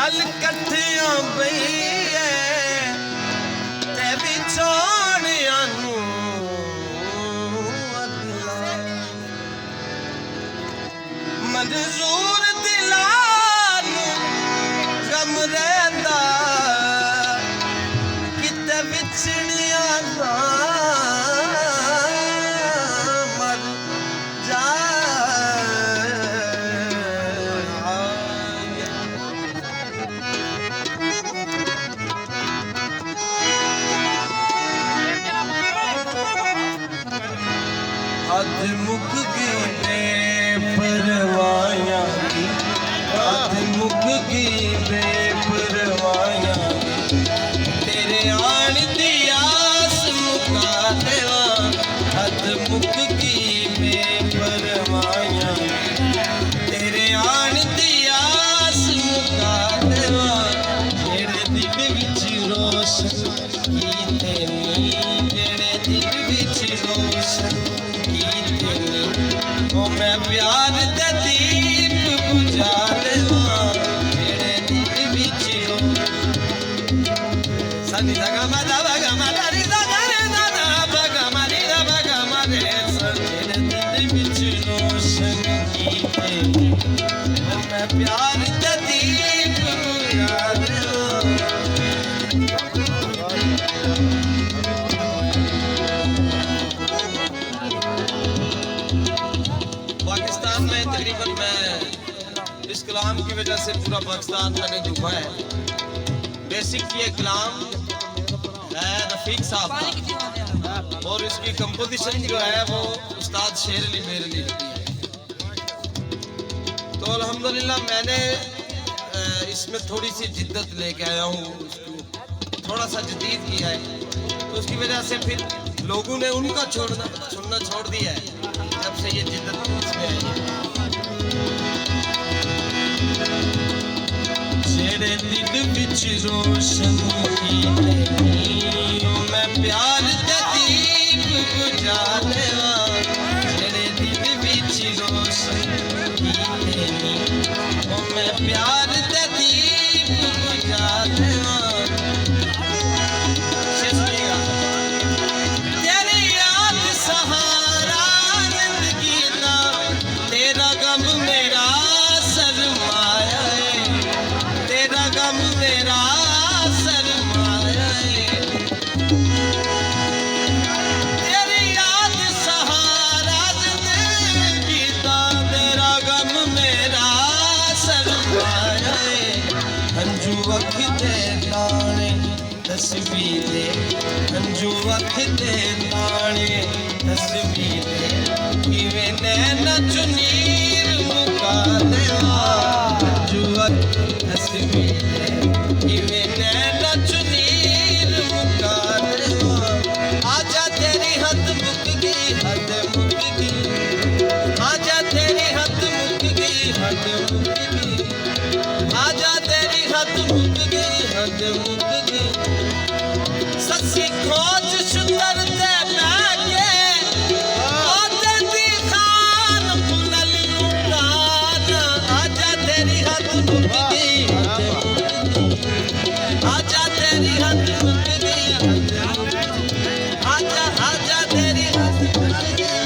रल कट्ठियां बईए ते विछोड़ियां नू अगला मंजूर दिलां नू गम रहिंदा किते विछड़ियां ना मर हद मुक गई बेपरवाहियां की हद मुक गई बेपरवाहियां तेरे आन दी आस मुका देवा हद मुक गई बेपरवाहियां तेरे आन दी आस मुका देवा जेड़े दिल विच रोशन कीते नी जेड़े दिल विच रोशन ओ मैं प्यार दे दीप बुझा देवा जेड़े दिल विच हो सनी लगा मादा बगा मादा री दा रे दा बगा मारी दा बगा मारे जेड़े दिल विच रोशन कीते ओ मैं प्यार दे दीप बुझा देवा तकरीबन मैं इस कलाम की वजह से पूरा पाकिस्तान मैंने दुखा है। बेसिक ये कलाम है रफीक साहब का और इसकी कंपोजिशन जो है वो उस्ताद शेर अली मेरली की है। तो अल्हम्दुलिल्लाह मैंने इसमें थोड़ी सी जिद्दत लेके आया हूँ, थोड़ा सा जदीद किया है, तो उसकी वजह से फिर लोगों ने उनका सुनना छोड़ दिया है जब से ये जिद्दत इसमें आई है। जेड़े दिल विच रोशन कीते नी मैं प्यार दे दीप बुझा देवा जेड़े दिल विच रोशन कीते नी मैं प्यार दे दीप बुझा देवा तेरी याद सहारा जिंदगी दा तेरा गम मेरा सरमाया है तेरा गम मेरा सरमाया है तेरी याद सहारा जिंदगी दा तेरा गम मेरा सरमाया है हंजू वखते लाने तस्वीरे हंजू वखते लाने तस्वीरे किवें नैना चुनीर मुका देवा हंजू तस्वीरे किवें नैना चुनीर मुका देवा आजा तेरी हद मुक गई हद मुक गई आजा तेरी हद मुक गई हद मुक गई आजा तेरी हद मुक गई हद मुक गई सच्ची खोज सुंदर ते बैगे ओते दी खान पुनल लुटाना आजा तेरी हद मुक गई हद मुक गई आजा तेरी हद मुक गई हद मुक गई आजा आजा तेरी हद मुक गई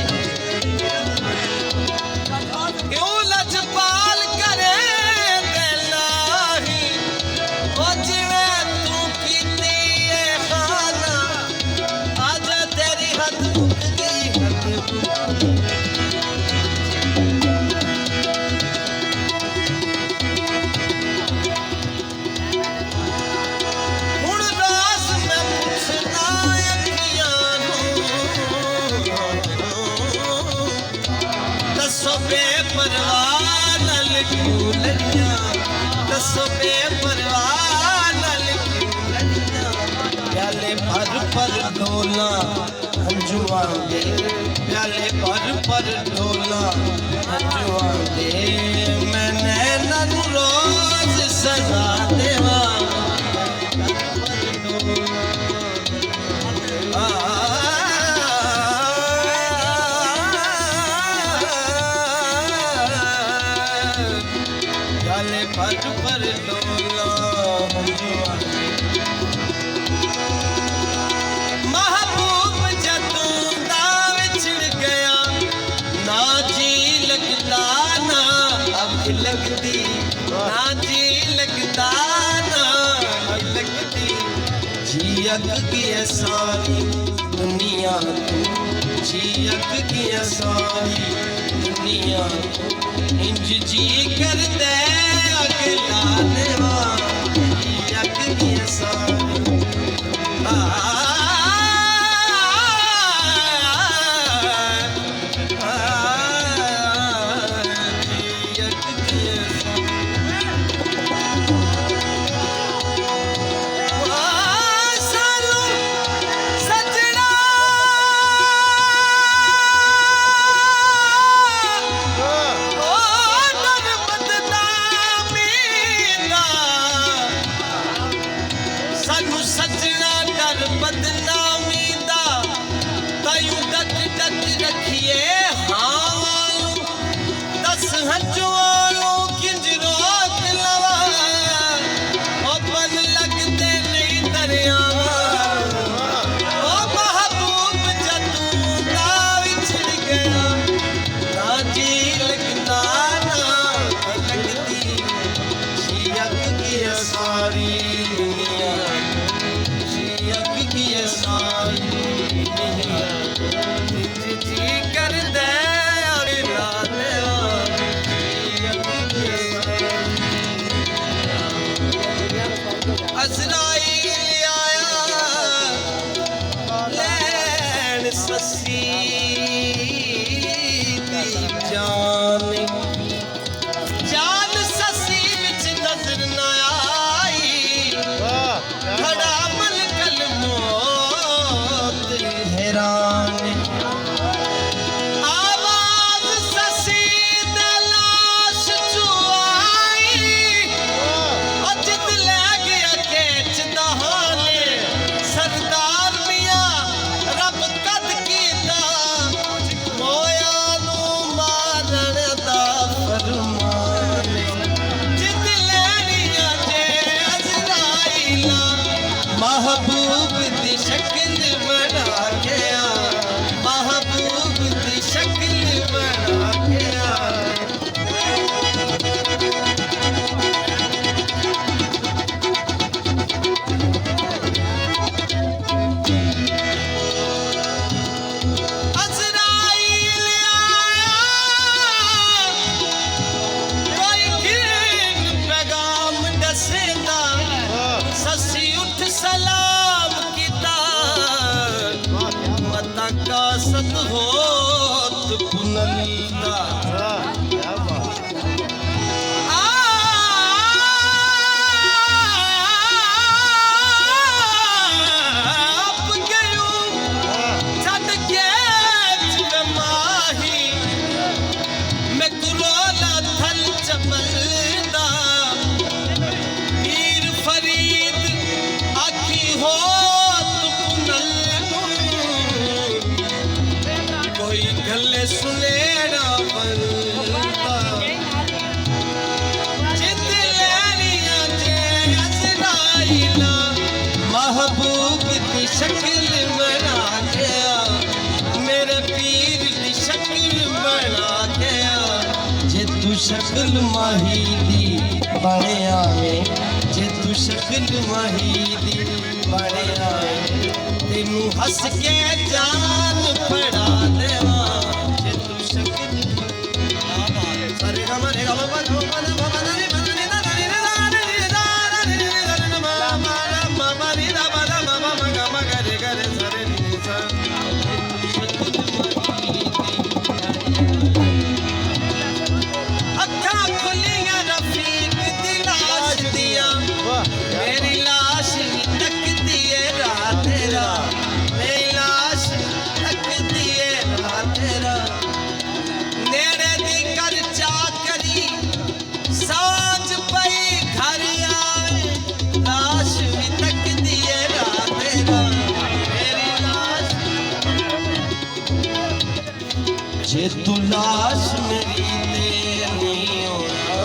क्यों लजपाल करे दिलाही ओ जिवें तू कीती है खाना आजा तेरी हद मुक गई हद मुक गई हुण रास मैं पुछदा अखियां नूं दसो बेपरवाह नाल क्यों लड़ियां दसो बेपरवाह नाल क्यों लड़ियां प्याले पर डोला हंजुआं दे प्याले पर डोला हंजुआं दे मैं नैना नू रोज सजा देवा काले पट पर डोला महबूब जदों दा विछड़ गया ना जी लगता ना अख लगती ना जी लगता ना अख लगती जी अग गई सारी दुनिया जी अग गई सारी दुनिया इंज जी कर दे अगला देवा अग गई सारी शक्ल माही दी बड़े आवे जे तू शक्ल माही दी बड़े आवे तेनू हंस के जान पड़ा देवा जे तू शक्ल सारे हमारे जे तू लाश मेरी ले नहीं होना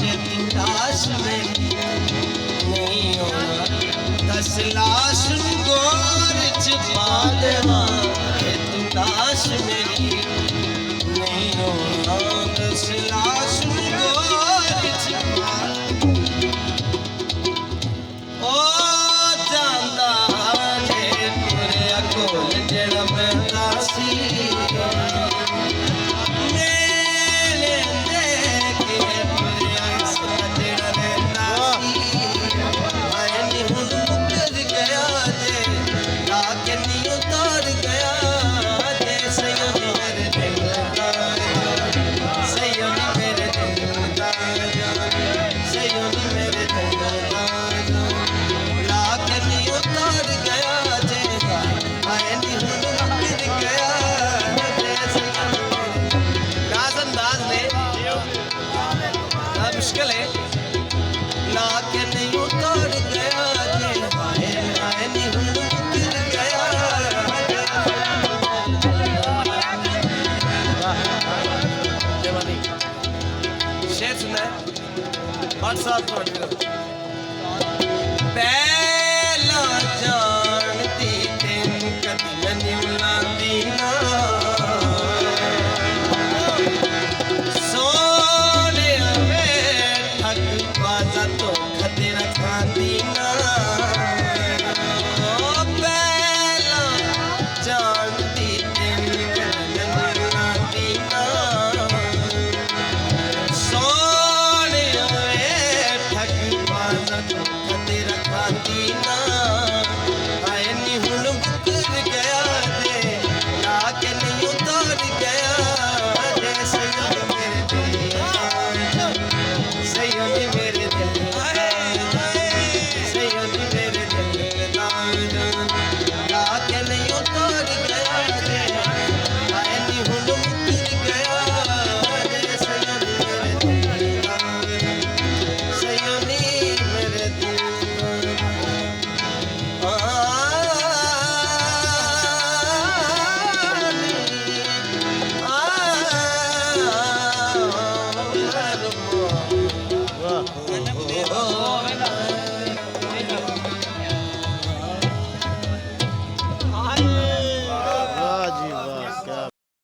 जे तू लाश गोर च पा देवा तू लाश मेरी नहीं होना दस लाश गोर च पा ओ जांदा जे तुरे कोल जेड़ा मैं सी मुश्किल है ला के नहीं उतर गया जे हाय हाय नहीं उतर गया शेर सुना है 5 साल